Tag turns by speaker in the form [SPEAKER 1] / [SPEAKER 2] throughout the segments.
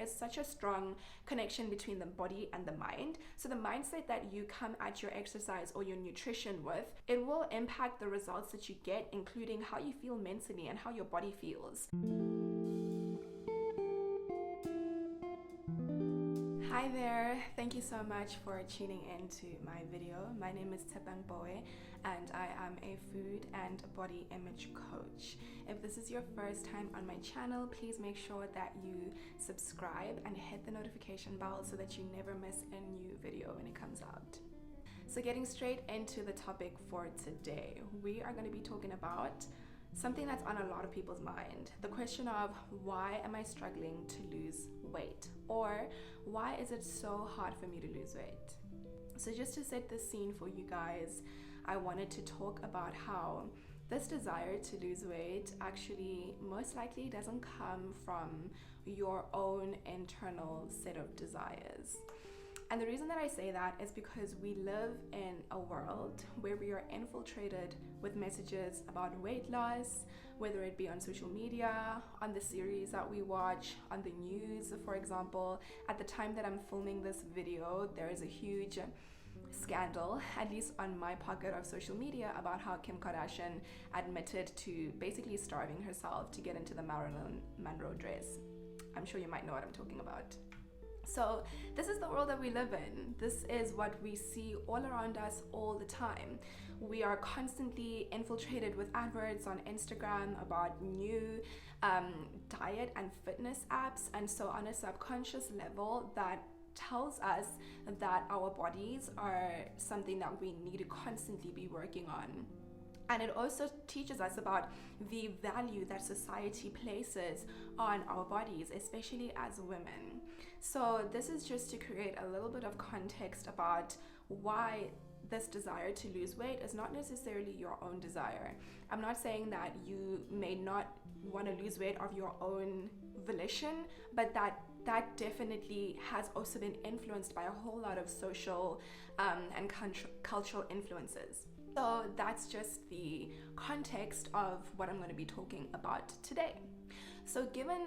[SPEAKER 1] is such a strong connection between the body and the mind. So the mindset that you come at your exercise or your nutrition with, it will impact the results that you get, including how you feel mentally and how your body feels. Hi there, thank you so much for tuning into my video. My name is Tepang Boe and I am a food and body image coach. If this is your first time on my channel, please make sure that you subscribe and hit the notification bell so that you never miss a new video when it comes out. So getting straight into the topic for today, we are going to be talking about something that's on a lot of people's mind. The question of, why am I struggling to lose weight? Or why is it so hard for me to lose weight? So just to set the scene for you guys, I wanted to talk about how this desire to lose weight actually most likely doesn't come from your own internal set of desires. And the reason that I say that is because we live in a world where we are infiltrated with messages about weight loss, whether it be on social media, on the series that we watch, on the news, for example. At the time that I'm filming this video, there is a huge scandal, at least on my pocket of social media, about how Kim Kardashian admitted to basically starving herself to get into the Marilyn Monroe dress. I'm sure you might know what I'm talking about. So this is the world that we live in. This is what we see all around us all the time. We are constantly infiltrated with adverts on Instagram about new diet and fitness apps, and so on a subconscious level that tells us that our bodies are something that we need to constantly be working on. And it also teaches us about the value that society places on our bodies, especially as women. So this is just to create a little bit of context about why this desire to lose weight is not necessarily your own desire. I'm not saying that you may not want to lose weight of your own volition, but that definitely has also been influenced by a whole lot of social and cultural influences. So that's just the context of what I'm going to be talking about today. So given,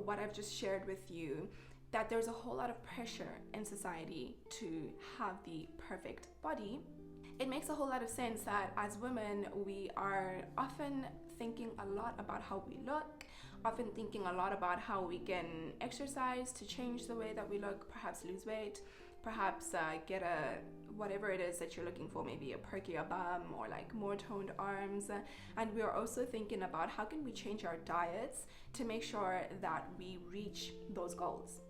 [SPEAKER 1] what I've just shared with you, that there's a whole lot of pressure in society to have the perfect body, it makes a whole lot of sense that as women, we are often thinking a lot about how we look, often thinking a lot about how we can exercise to change the way that we look, perhaps lose weight, perhaps get whatever it is that you're looking for, maybe a perkier bum or like more toned arms. And we are also thinking about how can we change our diets to make sure that we reach those goals.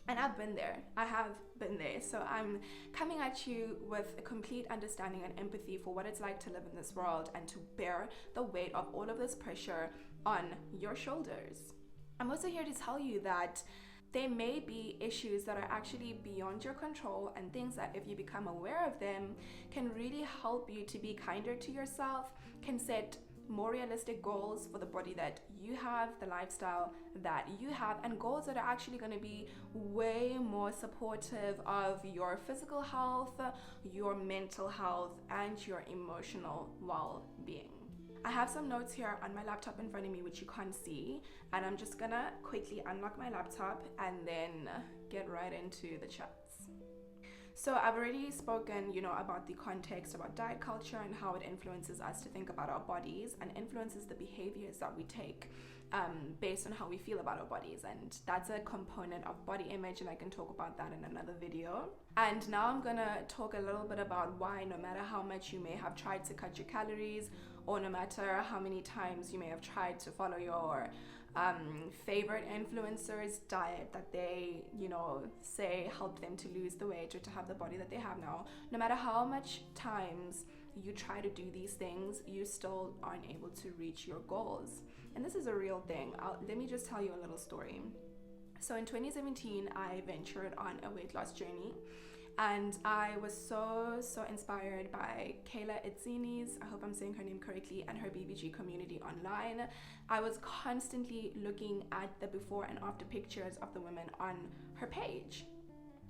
[SPEAKER 1] And I've been there. I have been there. So I'm coming at you with a complete understanding and empathy for what it's like to live in this world and to bear the weight of all of this pressure on your shoulders. I'm also here to tell you that there may be issues that are actually beyond your control, and things that, if you become aware of them, can really help you to be kinder to yourself, can set more realistic goals for the body that you have, the lifestyle that you have, and goals that are actually going to be way more supportive of your physical health, your mental health, and your emotional well-being. I have some notes here on my laptop in front of me which you can't see, and I'm just gonna quickly unlock my laptop and then get right into the chats. So I've already spoken, about the context about diet culture and how it influences us to think about our bodies and influences the behaviors that we take based on how we feel about our bodies. And that's a component of body image, and I can talk about that in another video. And now I'm gonna talk a little bit about why, no matter how much you may have tried to cut your calories, or no matter how many times you may have tried to follow your favorite influencers' diet that they, say helped them to lose the weight or to have the body that they have now, no matter how much times you try to do these things, you still aren't able to reach your goals. And this is a real thing. Let me just tell you a little story. So in 2017, I ventured on a weight loss journey. And I was so inspired by Kayla Itzini's, I hope I'm saying her name correctly, and her BBG community online. I was constantly looking at the before and after pictures of the women on her page,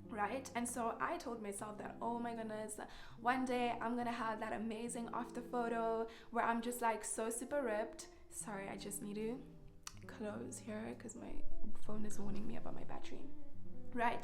[SPEAKER 1] right? And so I told myself that, oh my goodness, one day I'm gonna have that amazing after photo where I'm just like so super ripped. Sorry, I just need to close here because my phone is warning me about my battery. Right.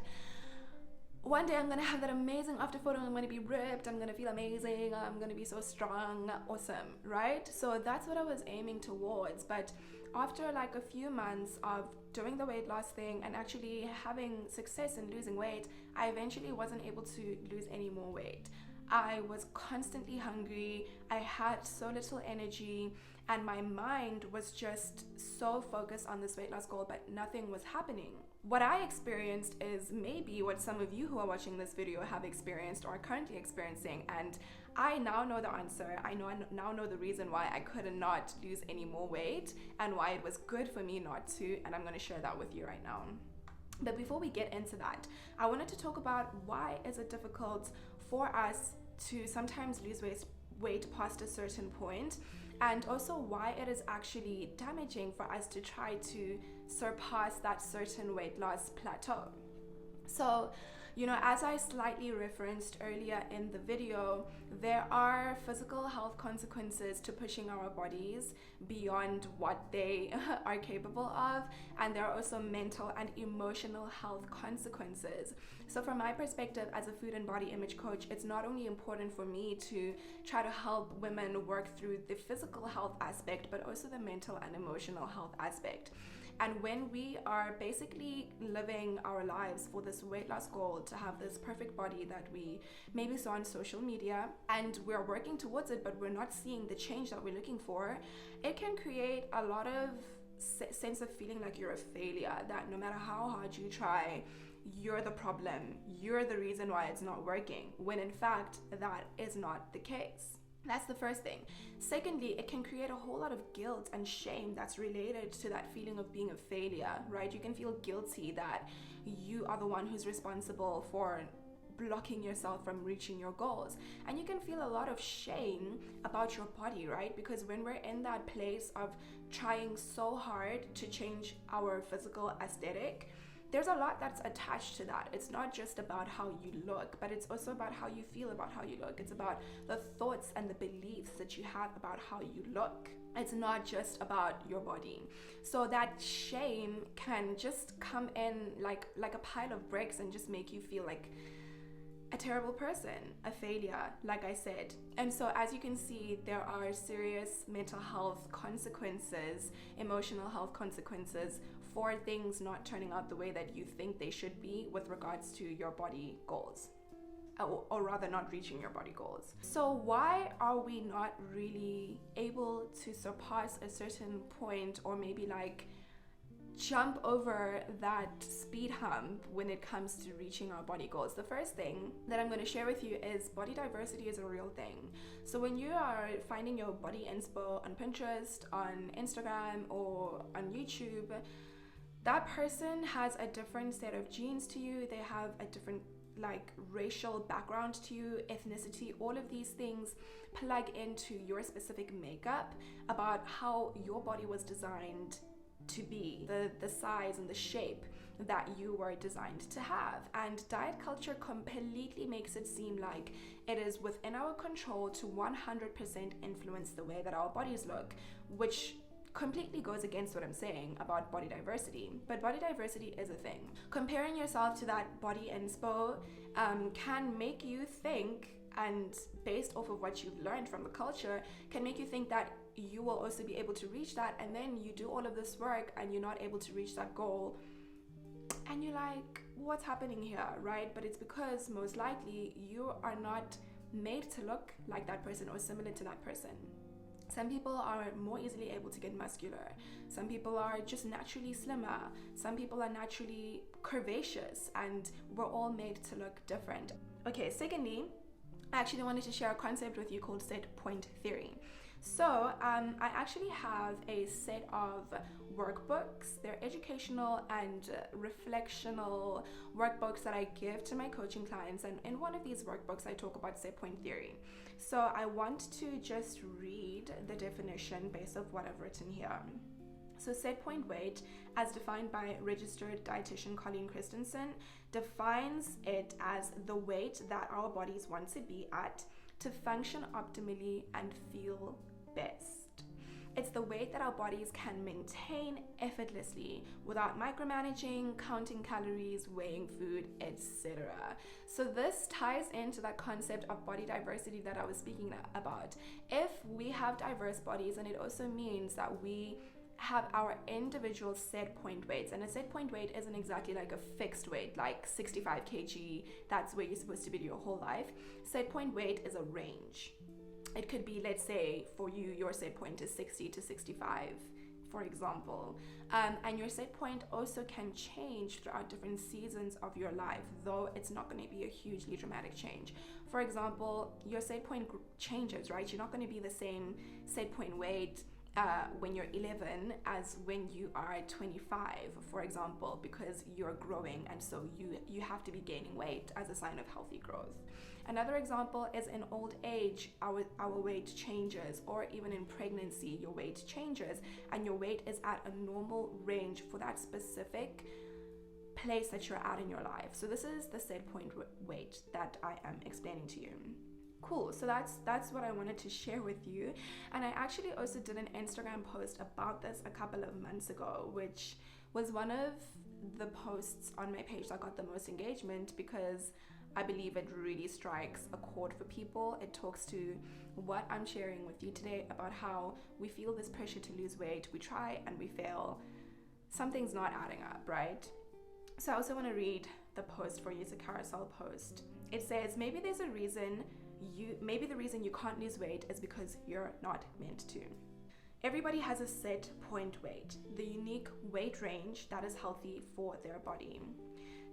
[SPEAKER 1] One day I'm gonna have that amazing after photo. I'm gonna be ripped. I'm gonna feel amazing. I'm gonna be so strong, awesome, right? So that's what I was aiming towards. But after like a few months of doing the weight loss thing and actually having success in losing weight, I eventually wasn't able to lose any more weight. I was constantly hungry. I had so little energy, and my mind was just so focused on this weight loss goal, but nothing was happening. What I experienced is maybe what some of you who are watching this video have experienced or are currently experiencing, and I now know the answer. I now know the reason why I could not lose any more weight and why it was good for me not to, and I'm going to share that with you right now. But before we get into that, I wanted to talk about why is it difficult for us to sometimes lose weight past a certain point, and also why it is actually damaging for us to try to surpass that certain weight loss plateau. So, as I slightly referenced earlier in the video, there are physical health consequences to pushing our bodies beyond what they are capable of, and there are also mental and emotional health consequences. So from my perspective as a food and body image coach, it's not only important for me to try to help women work through the physical health aspect, but also the mental and emotional health aspect. And when we are basically living our lives for this weight loss goal, to have this perfect body that we maybe saw on social media, and we're working towards it, but we're not seeing the change that we're looking for, it can create a lot of sense of feeling like you're a failure, that no matter how hard you try, you're the problem, you're the reason why it's not working, when in fact, that is not the case. That's the first thing. Secondly, it can create a whole lot of guilt and shame that's related to that feeling of being a failure, right? You can feel guilty that you are the one who's responsible for blocking yourself from reaching your goals. And you can feel a lot of shame about your body, right? Because when we're in that place of trying so hard to change our physical aesthetic, there's a lot that's attached to that. It's not just about how you look, but it's also about how you feel about how you look. It's about the thoughts and the beliefs that you have about how you look. It's not just about your body. So that shame can just come in like a pile of bricks and just make you feel like a terrible person, a failure, like I said. And so as you can see, there are serious mental health consequences, emotional health consequences for things not turning out the way that you think they should be with regards to your body goals, or rather not reaching your body goals. So why are we not really able to surpass a certain point, or maybe like jump over that speed hump when it comes to reaching our body goals? The first thing that I'm going to share with you is body diversity is a real thing. So when you are finding your body inspo on Pinterest, on Instagram, or on YouTube, that person has a different set of genes to you. They have a different like racial background to you, ethnicity. All of these things plug into your specific makeup about how your body was designed to be, the size and the shape that you were designed to have. And diet culture completely makes it seem like it is within our control to 100% influence the way that our bodies look, which completely goes against what I'm saying about body diversity. But body diversity is a thing. Comparing yourself to that body inspo can make you think, and based off of what you've learned from the culture, can make you think that you will also be able to reach that, and then you do all of this work and you're not able to reach that goal, and you're like, what's happening here, right? But it's because most likely you are not made to look like that person or similar to that person. Some people are more easily able to get muscular. Some people are just naturally slimmer. Some people are naturally curvaceous, and we're all made to look different. Okay, secondly, I actually wanted to share a concept with you called set point theory. So I actually have a set of workbooks. They're educational and reflectional workbooks that I give to my coaching clients, and in one of these workbooks I talk about set point theory. So I want to just read the definition based off what I've written here. So set point weight, as defined by registered dietitian Colleen Christensen, defines it as the weight that our bodies want to be at to function optimally and feel best. It's the weight that our bodies can maintain effortlessly without micromanaging, counting calories, weighing food, etc. So this ties into that concept of body diversity that I was speaking about. If we have diverse bodies, and it also means that we have our individual set point weights, and a set point weight isn't exactly like a fixed weight like 65 kg, that's where you're supposed to be your whole life. Set point weight is a range. It could be, let's say for you, your set point is 60 to 65, for example, and your set point also can change throughout different seasons of your life, though it's not going to be a hugely dramatic change. For example, your set point changes, right? You're not going to be the same set point weight when you're 11 as when you are 25, for example, because you're growing, and so you have to be gaining weight as a sign of healthy growth. Another example is in old age, our weight changes, or even in pregnancy, your weight changes, and your weight is at a normal range for that specific place that you're at in your life. So this is the set point weight that I am explaining to you. Cool, so that's what I wanted to share with you. And I actually also did an Instagram post about this a couple of months ago, which was one of the posts on my page that got the most engagement, because I believe it really strikes a chord for people. It talks to what I'm sharing with you today about how we feel this pressure to lose weight, we try and we fail, something's not adding up, right? So I also want to read the post for you. It's a carousel post. It says, maybe the reason you can't lose weight is because you're not meant to. Everybody has a set point weight, the unique weight range that is healthy for their body.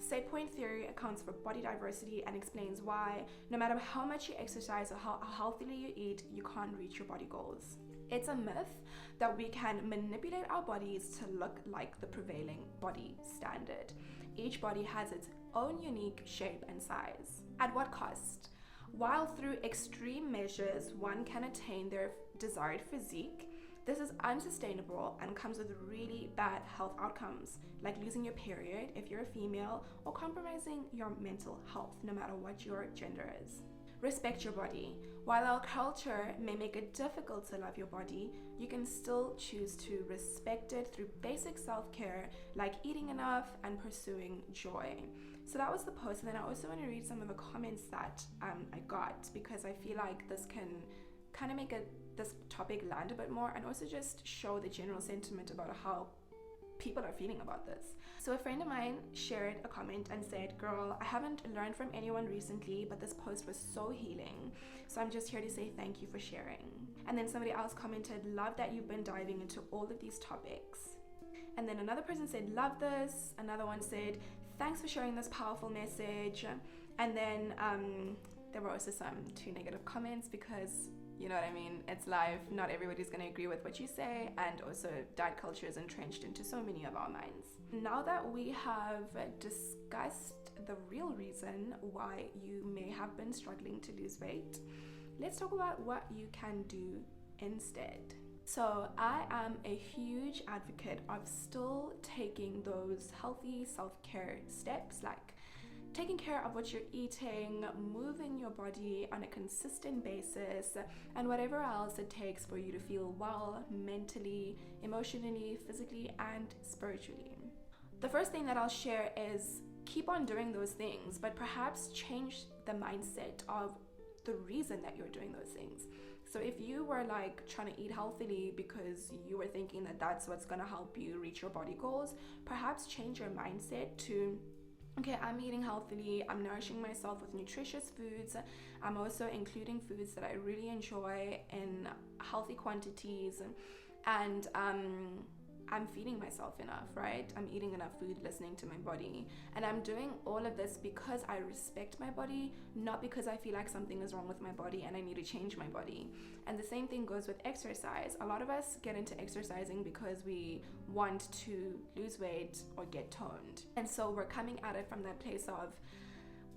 [SPEAKER 1] Set point theory accounts for body diversity and explains why, no matter how much you exercise or how healthily you eat, you can't reach your body goals. It's a myth that we can manipulate our bodies to look like the prevailing body standard. Each body has its own unique shape and size. At what cost? While through extreme measures one can attain their desired physique, this is unsustainable and comes with really bad health outcomes, like losing your period if you're a female, or compromising your mental health, no matter what your gender is. Respect your body. While our culture may make it difficult to love your body, you can still choose to respect it through basic self-care, like eating enough and pursuing joy. So that was the post, and then I also want to read some of the comments that I got, because I feel like this can kind of make this topic land a bit more, and also just show the general sentiment about how people are feeling about this. So a friend of mine shared a comment and said, "Girl, I haven't learned from anyone recently, but this post was so healing. So I'm just here to say thank you for sharing." And then somebody else commented, "Love that you've been diving into all of these topics." And then another person said, "Love this." Another one said, "Thanks for sharing this powerful message." And then there were also some 2 negative comments, because you know what I mean, it's life, not everybody's going to agree with what you say, and also diet culture is entrenched into so many of our minds. Now that we have discussed the real reason why you may have been struggling to lose weight, let's talk about what you can do instead. So I am a huge advocate of still taking those healthy self-care steps, like taking care of what you're eating, moving your body on a consistent basis, and whatever else it takes for you to feel well mentally, emotionally, physically, and spiritually. The first thing that I'll share is keep on doing those things, but perhaps change the mindset of the reason that you're doing those things. So if you were like trying to eat healthily because you were thinking that that's what's going to help you reach your body goals, perhaps change your mindset to, okay, I'm eating healthily, I'm nourishing myself with nutritious foods, I'm also including foods that I really enjoy in healthy quantities, and I'm feeding myself enough, right? I'm eating enough food, listening to my body, and I'm doing all of this because I respect my body, not because I feel like something is wrong with my body and I need to change my body. And the same thing goes with exercise. A lot of us get into exercising because we want to lose weight or get toned, and so we're coming at it from that place of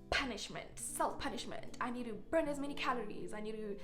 [SPEAKER 1] punishment, self-punishment. I need to burn as many calories, I need to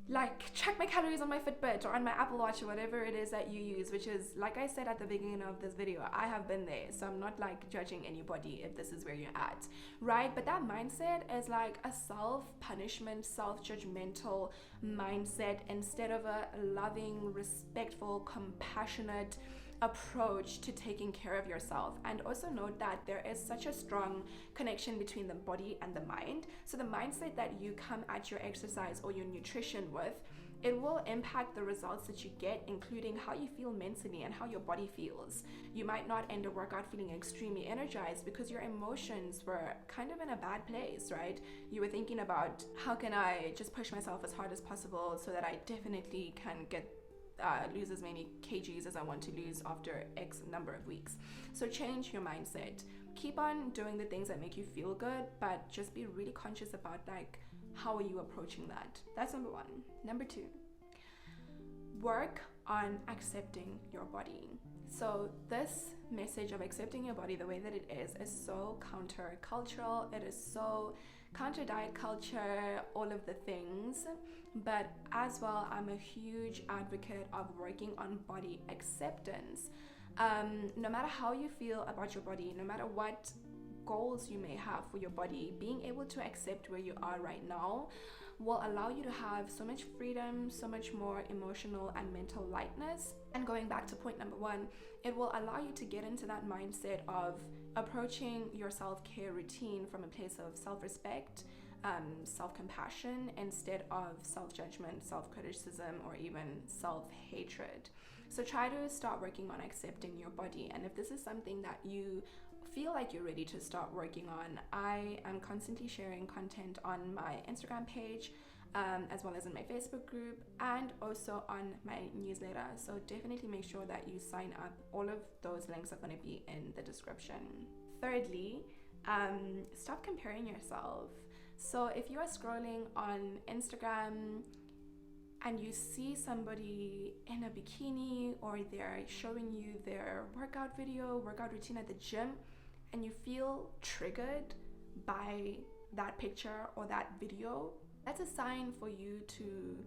[SPEAKER 1] like track my calories on my Fitbit or on my Apple Watch or whatever it is that you use, which is, like I said at the beginning of this video, I have been there, so I'm not like judging anybody if this is where you're at, right? But that mindset is like a self-punishment, self-judgmental mindset instead of a loving, respectful, compassionate approach to taking care of yourself. And also note that there is such a strong connection between the body and the mind. So the mindset that you come at your exercise or your nutrition with, it will impact the results that you get, including how you feel mentally and how your body feels. You might not end a workout feeling extremely energized because your emotions were kind of in a bad place, right? You were thinking about, how can I just push myself as hard as possible so that I definitely can lose as many kgs as I want to lose after X number of weeks. So change your mindset. Keep on doing the things that make you feel good, but just be really conscious about like, how are you approaching that? That's number one. Number two, work on accepting your body. So this message of accepting your body the way that it is so counter-cultural. It is so counter-diet culture, all of the things. But as well, I'm a huge advocate of working on body acceptance. No matter how you feel about your body, no matter what goals you may have for your body, being able to accept where you are right now will allow you to have so much freedom, so much more emotional and mental lightness. And going back to point number one, it will allow you to get into that mindset of approaching your self-care routine from a place of self-respect, self-compassion, instead of self-judgment, self-criticism, or even self-hatred. So try to start working on accepting your body. And if this is something that you feel like you're ready to start working on, I am constantly sharing content on my Instagram page, as well as in my Facebook group, and also on my newsletter. So definitely make sure that you sign up. All of those links are going to be in the description. Thirdly, stop comparing yourself. So if you are scrolling on Instagram and you see somebody in a bikini, or they're showing you their workout routine at the gym, and you feel triggered by that picture or that video, that's a sign for you to,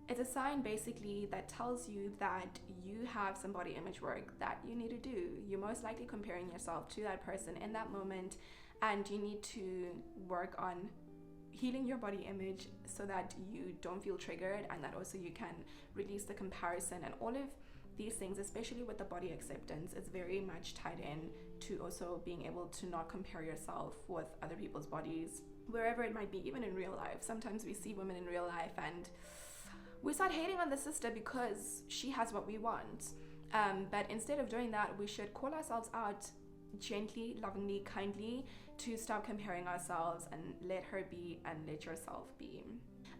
[SPEAKER 1] it's a sign basically that tells you that you have some body image work that you need to do. You're most likely comparing yourself to that person in that moment, and you need to work on healing your body image so that you don't feel triggered, and that also you can release the comparison. And all of these things, especially with the body acceptance, is very much tied in to also being able to not compare yourself with other people's bodies, wherever it might be, even in real life. Sometimes we see women in real life and we start hating on the sister because she has what we want. But instead of doing that, we should call ourselves out gently, lovingly, kindly, to stop comparing ourselves and let her be and let yourself be.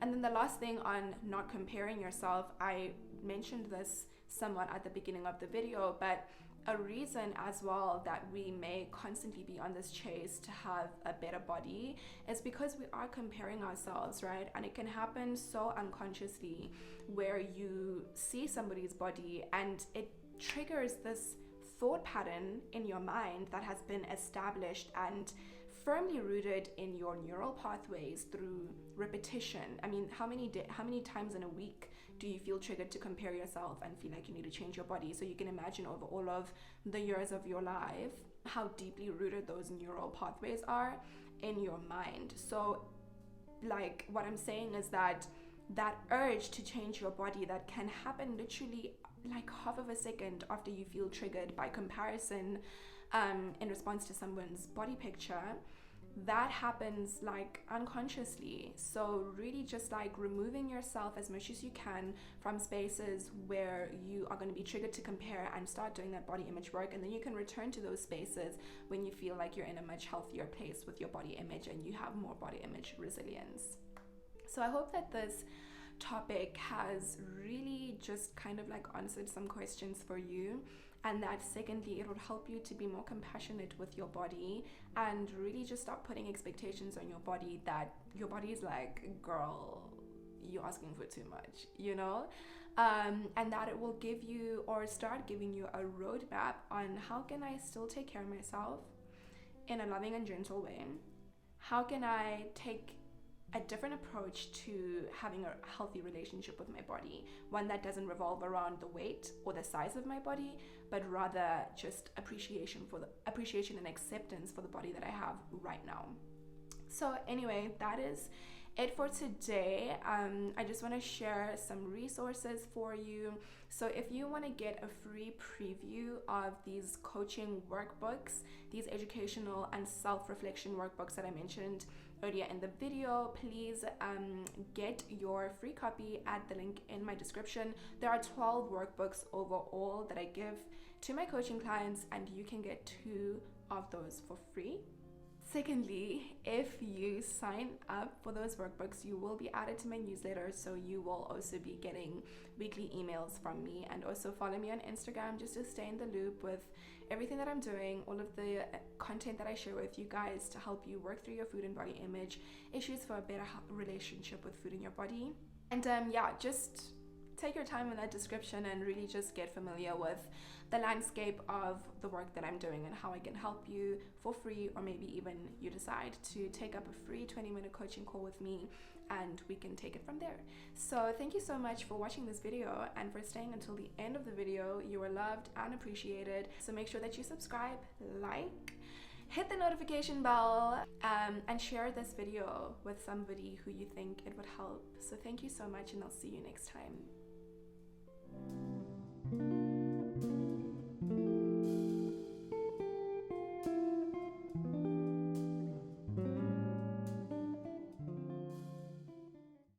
[SPEAKER 1] And then the last thing on not comparing yourself, I mentioned this somewhat at the beginning of the video, but a reason as well that we may constantly be on this chase to have a better body is because we are comparing ourselves, right? And it can happen so unconsciously, where you see somebody's body and it triggers this thought pattern in your mind that has been established and firmly rooted in your neural pathways through repetition. I mean, how many times in a week do you feel triggered to compare yourself and feel like you need to change your body? So you can imagine over all of the years of your life how deeply rooted those neural pathways are in your mind. So like what I'm saying is that urge to change your body that can happen literally like half of a second after you feel triggered by comparison in response to someone's body picture, that happens like unconsciously. So really just like removing yourself as much as you can from spaces where you are going to be triggered to compare, and start doing that body image work, and then you can return to those spaces when you feel like you're in a much healthier place with your body image and you have more body image resilience. So I hope that this topic has really just kind of like answered some questions for you, and that secondly, it will help you to be more compassionate with your body and really just stop putting expectations on your body that your body is like, girl, you're asking for too much, you know? And that it will give you, or start giving you, a roadmap on how can I still take care of myself in a loving and gentle way? How can I take a different approach to having a healthy relationship with my body, one that doesn't revolve around the weight or the size of my body, but rather just appreciation and acceptance for the body that I have right now. So anyway, that is it for today. I just want to share some resources for you. So if you want to get a free preview of these coaching workbooks, these educational and self-reflection workbooks that I mentioned earlier in the video, please get your free copy at the link in my description. There are 12 workbooks overall that I give to my coaching clients, and you can get 2 of those for free. Secondly, if you sign up for those workbooks, you will be added to my newsletter, so you will also be getting weekly emails from me. And also follow me on Instagram just to stay in the loop with everything that I'm doing, all of the content that I share with you guys to help you work through your food and body image issues for a better relationship with food in your body. And yeah, just take your time in that description and really just get familiar with the landscape of the work that I'm doing and how I can help you for free, or maybe even you decide to take up a free 20-minute coaching call with me and we can take it from there. So thank you so much for watching this video and for staying until the end of the video. You are loved and appreciated. So make sure that you subscribe, like, hit the notification bell, and share this video with somebody who you think it would help. So thank you so much, and I'll see you next time.